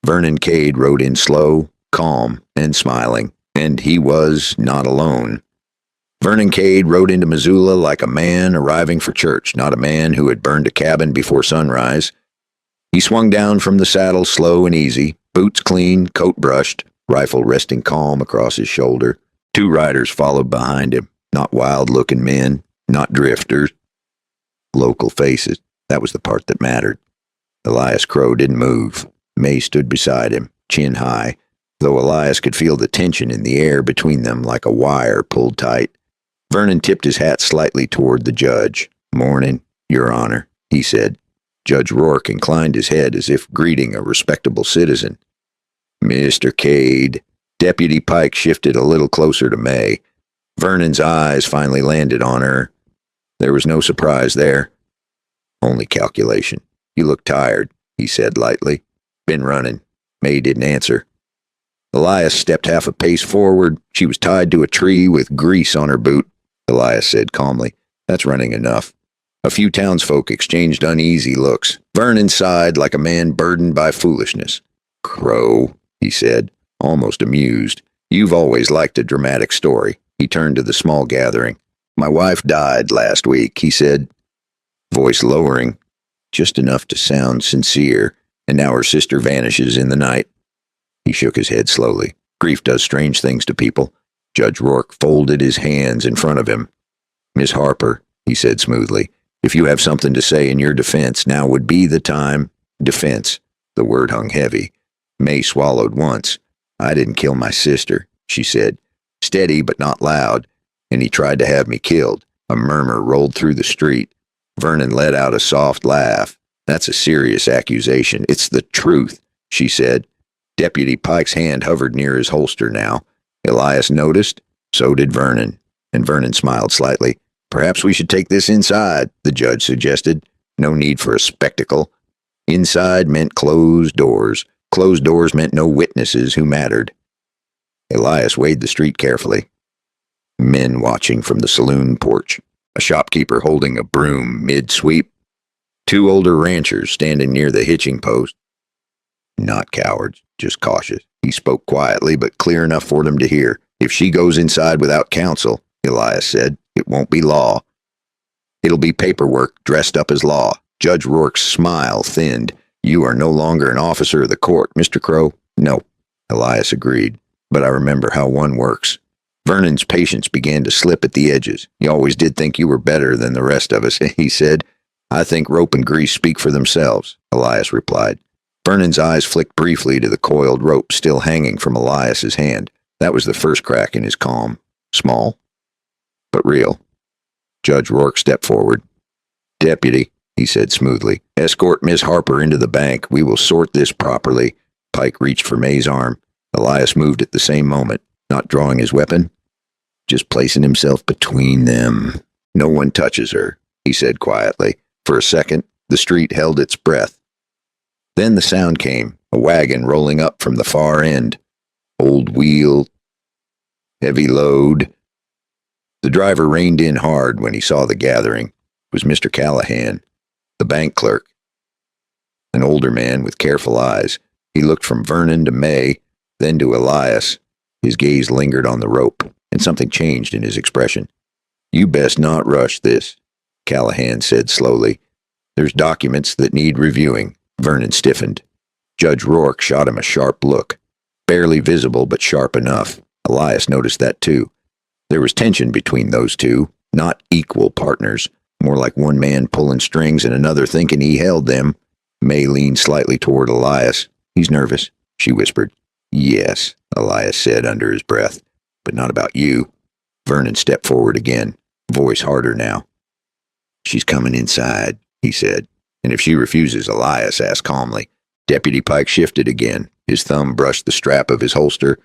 Vernon Cade rode in slow, calm, and smiling. And he was not alone. Vernon Cade rode into Missoula like a man arriving for church, not a man who had burned a cabin before sunrise. He swung down from the saddle slow and easy, boots clean, coat brushed, rifle resting calm across his shoulder. Two riders followed behind him, not wild-looking men, not drifters. Local faces, that was the part that mattered. Elias Crow didn't move. May stood beside him, chin high, though Elias could feel the tension in the air between them like a wire pulled tight. Vernon tipped his hat slightly toward the judge. Morning, Your Honor, he said. Judge Rourke inclined his head as if greeting a respectable citizen. Mr. Cade. Deputy Pike shifted a little closer to May. Vernon's eyes finally landed on her. There was no surprise there. Only calculation. You look tired, he said lightly. Been running. May didn't answer. Elias stepped half a pace forward. She was tied to a tree with grease on her boot. Elias said calmly, "That's running enough." A few townsfolk exchanged uneasy looks. Vernon sighed like a man burdened by foolishness. "Crow," he said, almost amused. "You've always liked a dramatic story." He turned to the small gathering. "My wife died last week," he said, voice lowering, just enough to sound sincere, "and now her sister vanishes in the night." He shook his head slowly. Grief does strange things to people. Judge Rourke folded his hands in front of him. "Miss Harper," he said smoothly, "if you have something to say in your defense, now would be the time." Defense. The word hung heavy. May swallowed once. "I didn't kill my sister," she said, steady but not loud, "and he tried to have me killed." A murmur rolled through the street. Vernon let out a soft laugh. "That's a serious accusation." "It's the truth," she said. Deputy Pike's hand hovered near his holster now. Elias noticed. So did Vernon. And Vernon smiled slightly. "Perhaps we should take this inside," the judge suggested. No need for a spectacle. Inside meant closed doors. Closed doors meant no witnesses who mattered. Elias weighed the street carefully. Men watching from the saloon porch. A shopkeeper holding a broom mid-sweep. Two older ranchers standing near the hitching post. Not cowards, just cautious. He spoke quietly, but clear enough for them to hear. "If she goes inside without counsel," Elias said, "it won't be law. It'll be paperwork dressed up as law." Judge Rourke's smile thinned. "You are no longer an officer of the court, Mr. Crow." "No," Elias agreed, "but I remember how one works." Vernon's patience began to slip at the edges. "You always did think you were better than the rest of us," he said. "I think rope and grease speak for themselves," Elias replied. Vernon's eyes flicked briefly to the coiled rope still hanging from Elias's hand. That was the first crack in his calm. Small, but real. Judge Rourke stepped forward. "Deputy," he said smoothly, "escort Miss Harper into the bank. We will sort this properly." Pike reached for May's arm. Elias moved at the same moment, not drawing his weapon, just placing himself between them. "No one touches her," he said quietly. For a second, the street held its breath. Then the sound came, a wagon rolling up from the far end. Old wheel, heavy load. The driver reined in hard when he saw the gathering. It was Mr. Callahan, the bank clerk. An older man with careful eyes. He looked from Vernon to May, then to Elias. His gaze lingered on the rope, and something changed in his expression. "You best not rush this," Callahan said slowly. "There's documents that need reviewing." Vernon stiffened. Judge Rourke shot him a sharp look. Barely visible, but sharp enough. Elias noticed that too. There was tension between those two, not equal partners, more like one man pulling strings and another thinking he held them. May leaned slightly toward Elias. "He's nervous," she whispered. "Yes," Elias said under his breath, "but not about you." Vernon stepped forward again, voice harder now. "She's coming inside," he said. "And if she refuses," Elias asked calmly. Deputy Pike shifted again. His thumb brushed the strap of his holster.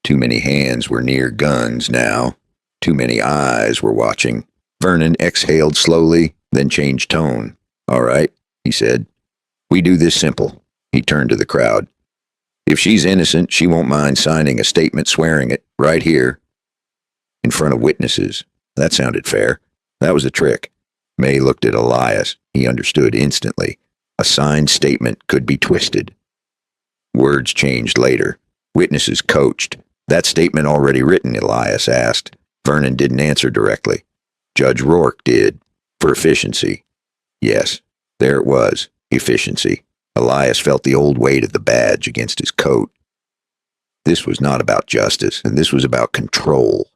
Too many hands were near guns now. Too many eyes were watching. Vernon exhaled slowly, then changed tone. "All right," he said. "We do this simple." He turned to the crowd. "If she's innocent, she won't mind signing a statement swearing it, right here, in front of witnesses." That sounded fair. That was the trick. May looked at Elias. He understood instantly. A signed statement could be twisted. Words changed later. Witnesses coached. "That statement already written?" Elias asked. Vernon didn't answer directly. Judge Rourke did. "For efficiency." Yes, there it was. Efficiency. Elias felt the old weight of the badge against his coat. This was not about justice, and this was about control.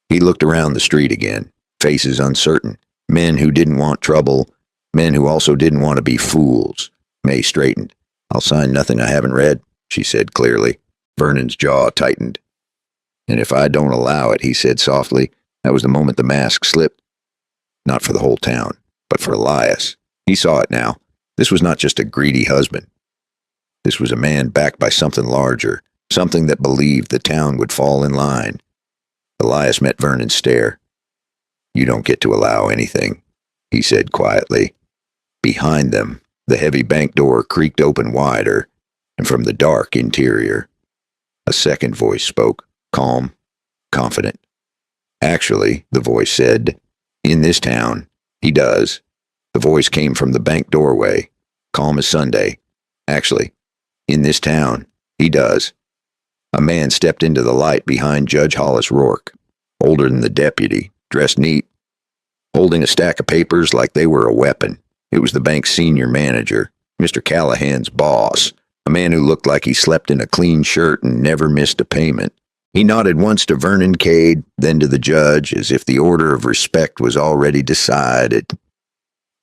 He looked around the street again. Faces uncertain. Men who didn't want trouble. Men who also didn't want to be fools. May straightened. "I'll sign nothing I haven't read," she said clearly. Vernon's jaw tightened. "And if I don't allow it," he said softly. That was the moment the mask slipped. Not for the whole town, but for Elias. He saw it now. This was not just a greedy husband. This was a man backed by something larger, something that believed the town would fall in line. Elias met Vernon's stare. "You don't get to allow anything," he said quietly. Behind them, the heavy bank door creaked open wider, and from the dark interior, A second voice spoke, calm, confident. Actually, the voice said, in this town, he does. The voice came from the bank doorway, calm as Sunday. Actually, in this town, he does. A man stepped into the light behind Judge Hollis Rourke, older than the deputy, dressed neat, holding a stack of papers like they were a weapon. It was the bank's senior manager, Mr. Callahan's boss, a man who looked like he slept in a clean shirt and never missed a payment. He nodded once to Vernon Cade, then to the judge, as if the order of respect was already decided.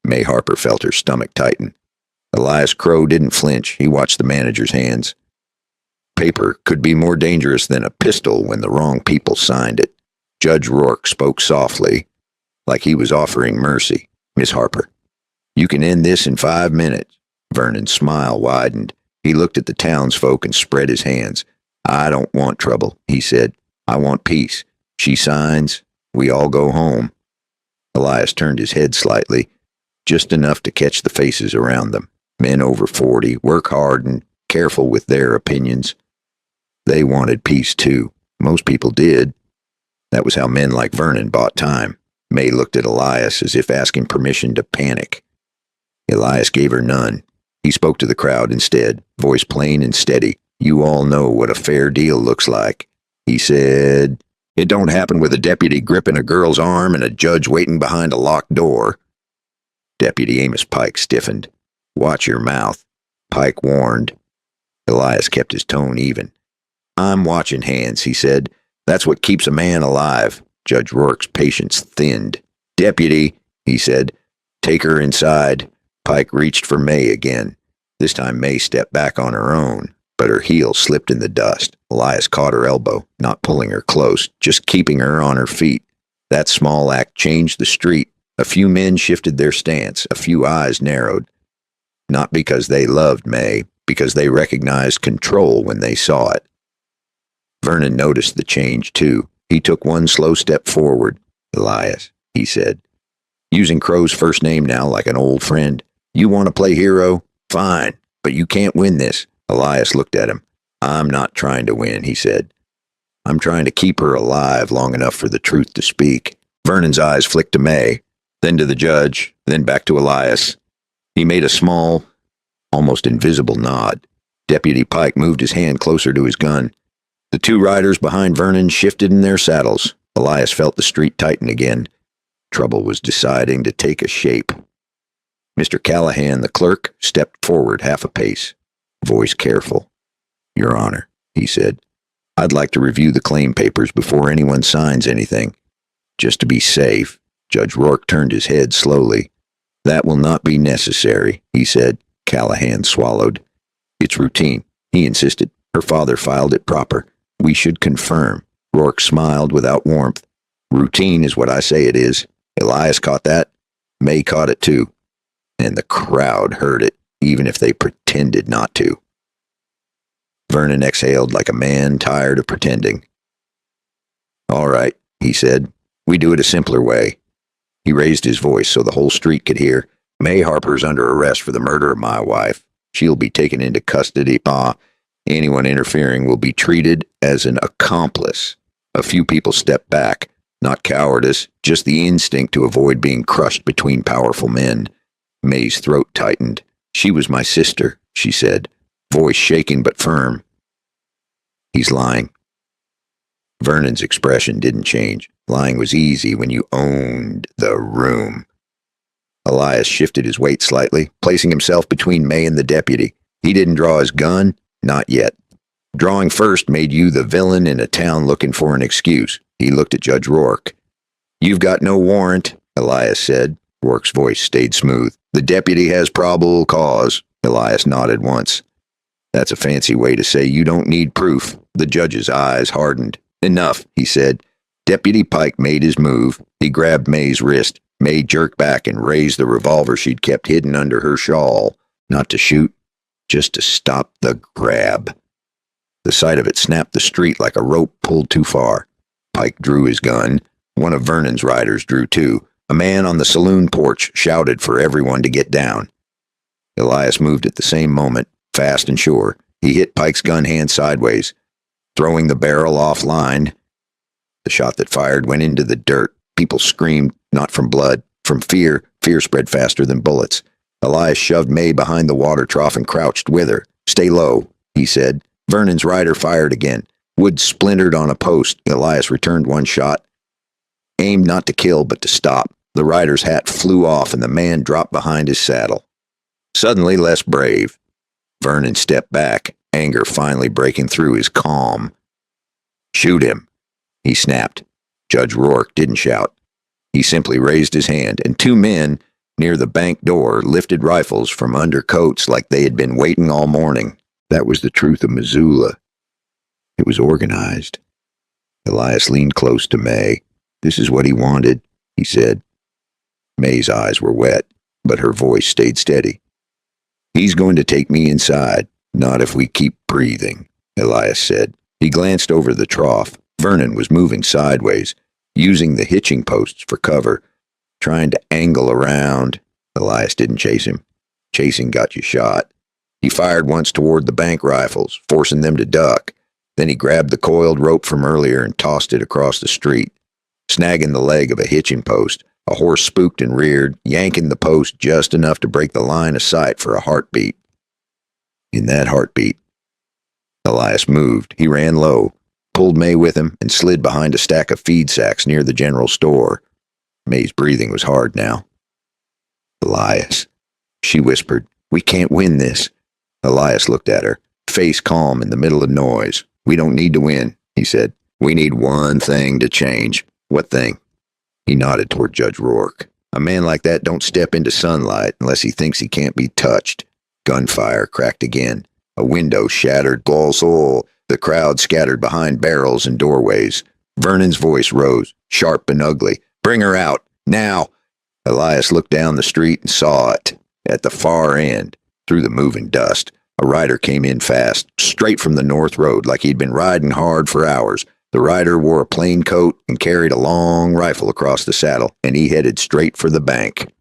May Harper felt her stomach tighten. Elias Crow didn't flinch. He watched the manager's hands. Paper could be more dangerous than a pistol when the wrong people signed it. Judge Rourke spoke softly, like he was offering mercy. Miss Harper, you can end this in 5 minutes. Vernon's smile widened. He looked at the townsfolk and spread his hands. I don't want trouble, he said. I want peace. She signs. We all go home. Elias turned his head slightly, just enough to catch the faces around them. Men over 40, work hard and careful with their opinions. They wanted peace too. Most people did. That was how men like Vernon bought time. May looked at Elias as if asking permission to panic. Elias gave her none. He spoke to the crowd instead, voice plain and steady. You all know what a fair deal looks like. He said, it don't happen with a deputy gripping a girl's arm and a judge waiting behind a locked door. Deputy Amos Pike stiffened. Watch your mouth, Pike warned. Elias kept his tone even. I'm watching hands, he said. That's what keeps a man alive. Judge Rourke's patience thinned. Deputy, he said, take her inside. Pike reached for May again. This time May stepped back on her own, but her heel slipped in the dust. Elias caught her elbow, not pulling her close, just keeping her on her feet. That small act changed the street. A few men shifted their stance, a few eyes narrowed. Not because they loved May, because they recognized control when they saw it. Vernon noticed the change, too. He took one slow step forward. Elias, he said, using Crow's first name now like an old friend. You want to play hero? Fine, but you can't win this. Elias looked at him. I'm not trying to win, he said. I'm trying to keep her alive long enough for the truth to speak. Vernon's eyes flicked to May, then to the judge, then back to Elias. He made a small, almost invisible nod. Deputy Pike moved his hand closer to his gun. The two riders behind Vernon shifted in their saddles. Elias felt the street tighten again. Trouble was deciding to take a shape. Mr. Callahan, the clerk, stepped forward half a pace, voice careful. Your Honor, he said, I'd like to review the claim papers before anyone signs anything. Just to be safe. Judge Rourke turned his head slowly. That will not be necessary, he said. Callahan swallowed. It's routine, he insisted. Her father filed it proper. We should confirm. Rourke smiled without warmth. Routine is what I say it is. Elias caught that. May caught it too. And the crowd heard it, even if they pretended not to. Vernon exhaled like a man tired of pretending. All right, he said. We do it a simpler way. He raised his voice so the whole street could hear. May Harper's under arrest for the murder of my wife. She'll be taken into custody. Anyone interfering will be treated as an accomplice. A few people stepped back. Not cowardice, just the instinct to avoid being crushed between powerful men. May's throat tightened. She was my sister, she said, voice shaking but firm. He's lying. Vernon's expression didn't change. Lying was easy when you owned the room. Elias shifted his weight slightly, placing himself between May and the deputy. He didn't draw his gun, not yet. Drawing first made you the villain in a town looking for an excuse. He looked at Judge Rourke. You've got no warrant, Elias said. Rourke's voice stayed smooth. The deputy has probable cause. Elias nodded once. That's a fancy way to say you don't need proof. The judge's eyes hardened. Enough, he said. Deputy Pike made his move. He grabbed May's wrist. May jerked back and raised the revolver she'd kept hidden under her shawl. Not to shoot, just to stop the grab. The sight of it snapped the street like a rope pulled too far. Pike drew his gun. One of Vernon's riders drew too. A man on the saloon porch shouted for everyone to get down. Elias moved at the same moment, fast and sure. He hit Pike's gun hand sideways. throwing the barrel offline. The shot that fired went into the dirt. People screamed, not from blood, from fear. Fear spread faster than bullets. Elias shoved May behind the water trough and crouched with her. "Stay low," he said. Vernon's rider fired again. Wood splintered on a post. Elias returned one shot, aimed not to kill but to stop. The rider's hat flew off and the man dropped behind his saddle. Suddenly less brave, Vernon stepped back, anger finally breaking through his calm. "Shoot him," he snapped. Judge Rourke didn't shout. He simply raised his hand, and two men near the bank door lifted rifles from under coats like they had been waiting all morning. That was the truth of Missoula. It was organized. Elias leaned close to May. "This is what he wanted," he said. May's eyes were wet, but her voice stayed steady. "He's going to take me inside, not if we keep breathing," Elias said. He glanced over the trough. Vernon was moving sideways, using the hitching posts for cover, trying to angle around. Elias didn't chase him. Chasing got you shot. He fired once toward the bank rifles, forcing them to duck. Then he grabbed the coiled rope from earlier and tossed it across the street, snagging the leg of a hitching post. A horse spooked and reared, yanking the post just enough to break the line of sight for a heartbeat. In that heartbeat, Elias moved. He ran low, pulled May with him, and slid behind a stack of feed sacks near the general store. May's breathing was hard now. "Elias," she whispered, "we can't win this." Elias looked at her, face calm in the middle of noise. "We don't need to win," he said. "We need one thing to change." "What thing?" He nodded toward Judge Rourke. "A man like that don't step into sunlight unless he thinks he can't be touched." Gunfire cracked again. A window shattered. "Glosol." The crowd scattered behind barrels and doorways. Vernon's voice rose, sharp and ugly. "Bring her out, now!" Elias looked down the street and saw it. At the far end, through the moving dust, a rider came in fast, straight from the north road, like he'd been riding hard for hours. The rider wore a plain coat and carried a long rifle across the saddle, and he headed straight for the bank.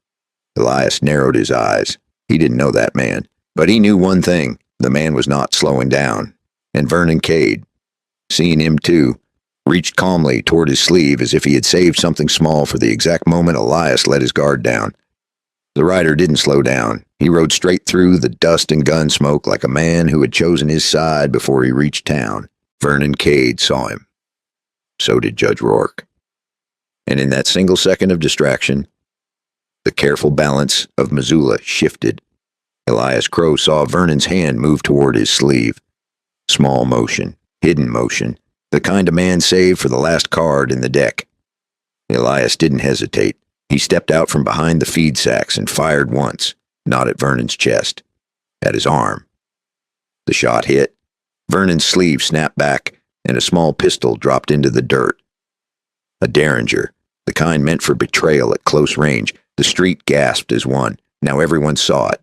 Elias narrowed his eyes. He didn't know that man, but he knew one thing. The man was not slowing down. And Vernon Cade, seeing him too, reached calmly toward his sleeve as if he had saved something small for the exact moment Elias let his guard down. The rider didn't slow down. He rode straight through the dust and gun smoke like a man who had chosen his side before he reached town. Vernon Cade saw him. So did Judge Rourke. And in that single second of distraction, the careful balance of Missoula shifted. Elias Crow saw Vernon's hand move toward his sleeve. Small motion, hidden motion, the kind a man saved for the last card in the deck. Elias didn't hesitate. He stepped out from behind the feed sacks and fired once, not at Vernon's chest, at his arm. The shot hit. Vernon's sleeve snapped back, and a small pistol dropped into the dirt. A Derringer, the kind meant for betrayal at close range. The street gasped as one. Now everyone saw it.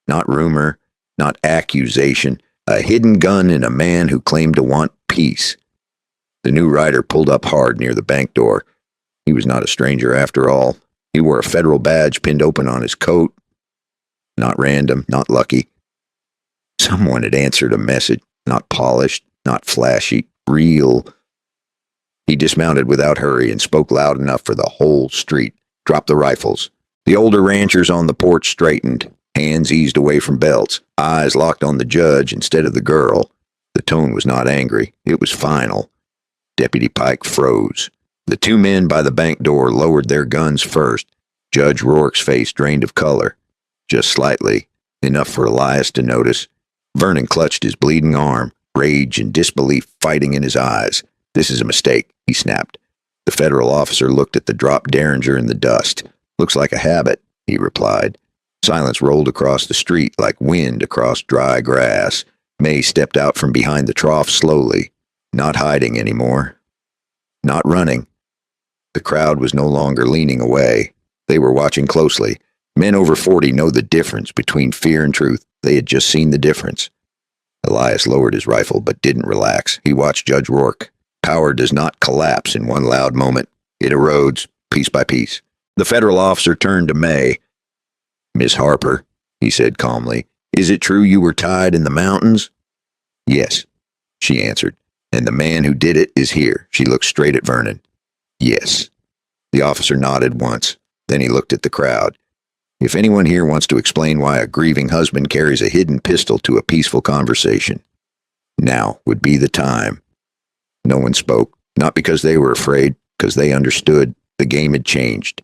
Not rumor, not accusation. A hidden gun in a man who claimed to want peace. The new rider pulled up hard near the bank door. He was not a stranger after all. He wore a federal badge pinned open on his coat. Not random, not lucky. Someone had answered a message, not polished, not flashy, real. He dismounted without hurry and spoke loud enough for the whole street. "Drop the rifles." The older ranchers on the porch straightened. Hands eased away from belts. Eyes locked on the judge instead of the girl. The tone was not angry. It was final. Deputy Pike froze. The two men by the bank door lowered their guns first. Judge Rourke's face drained of color. Just slightly. Enough for Elias to notice. Vernon clutched his bleeding arm, rage and disbelief fighting in his eyes. "This is a mistake," he snapped. The federal officer looked at the dropped Derringer in the dust. "Looks like a habit," he replied. Silence rolled across the street like wind across dry grass. May stepped out from behind the trough slowly, not hiding anymore, not running. The crowd was no longer leaning away. They were watching closely. Men over 40 know the difference between fear and truth. They had just seen the difference. Elias lowered his rifle but didn't relax. He watched Judge Rourke. Power does not collapse in one loud moment. It erodes piece by piece. The federal officer turned to May. "Miss Harper," he said calmly, "is it true you were tied in the mountains?" "Yes," she answered. And the man who did it is here. She looked straight at Vernon. Yes. The officer nodded once. Then he looked at the crowd. If anyone here wants to explain why a grieving husband carries a hidden pistol to a peaceful conversation, now would be the time. No one spoke, not because they were afraid, because they understood the game had changed.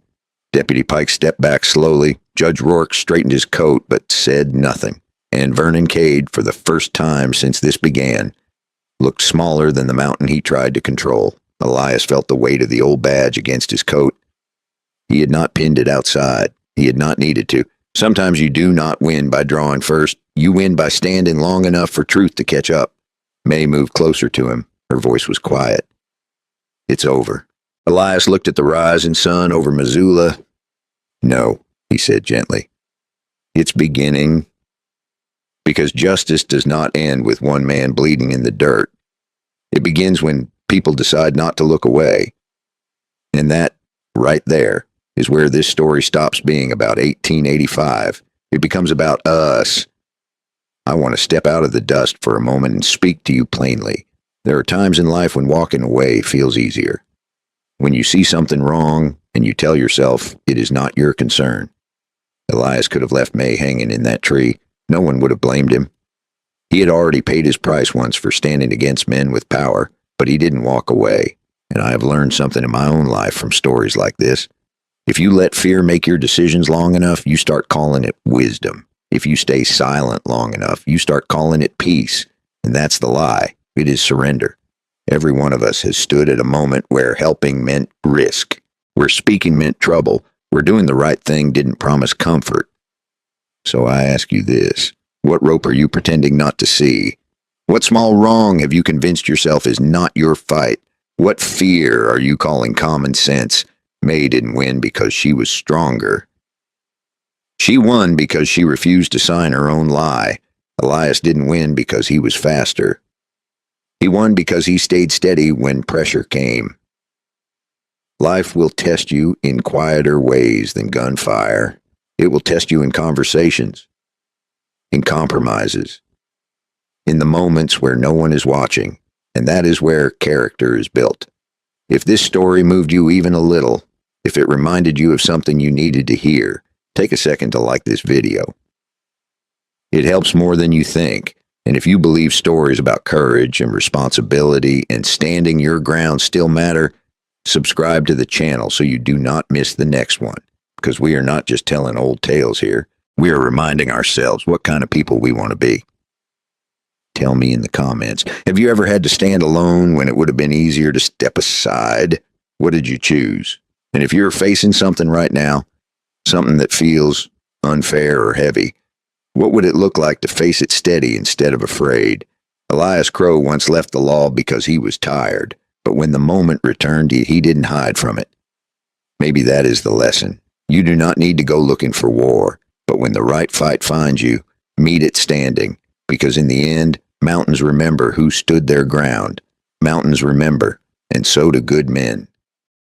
Deputy Pike stepped back slowly. Judge Rourke straightened his coat, but said nothing. And Vernon Cade, for the first time since this began, looked smaller than the mountain he tried to control. Elias felt the weight of the old badge against his coat. He had not pinned it outside. He had not needed to. Sometimes you do not win by drawing first. You win by standing long enough for truth to catch up. May moved closer to him. Her voice was quiet. It's over. Elias looked at the rising sun over Missoula. No, he said gently. It's beginning. Because justice does not end with one man bleeding in the dirt. It begins when people decide not to look away. And that, right there, is where this story stops being about 1885. It becomes about us. I want to step out of the dust for a moment and speak to you plainly. There are times in life when walking away feels easier. When you see something wrong and you tell yourself it is not your concern. Elias could have left May hanging in that tree. No one would have blamed him. He had already paid his price once for standing against men with power, but he didn't walk away. And I have learned something in my own life from stories like this. If you let fear make your decisions long enough, you start calling it wisdom. If you stay silent long enough, you start calling it peace. And that's the lie. It is surrender. Every one of us has stood at a moment where helping meant risk, where speaking meant trouble, where doing the right thing didn't promise comfort. So I ask you this, what rope are you pretending not to see? What small wrong have you convinced yourself is not your fight? What fear are you calling common sense? May didn't win because she was stronger. She won because she refused to sign her own lie. Elias didn't win because he was faster. He won because he stayed steady when pressure came. Life will test you in quieter ways than gunfire. It will test you in conversations, in compromises, in the moments where no one is watching, and that is where character is built. If this story moved you even a little, if it reminded you of something you needed to hear, take a second to like this video. It helps more than you think, and if you believe stories about courage and responsibility and standing your ground still matter, subscribe to the channel so you do not miss the next one, because we are not just telling old tales here. We are reminding ourselves what kind of people we want to be. Tell me in the comments, have you ever had to stand alone when it would have been easier to step aside? What did you choose? And if you're facing something right now, something that feels unfair or heavy, what would it look like to face it steady instead of afraid? Elias Crow once left the law because he was tired, but when the moment returned, he didn't hide from it. Maybe that is the lesson. You do not need to go looking for war, but when the right fight finds you, meet it standing, because in the end, mountains remember who stood their ground. Mountains remember, and so do good men.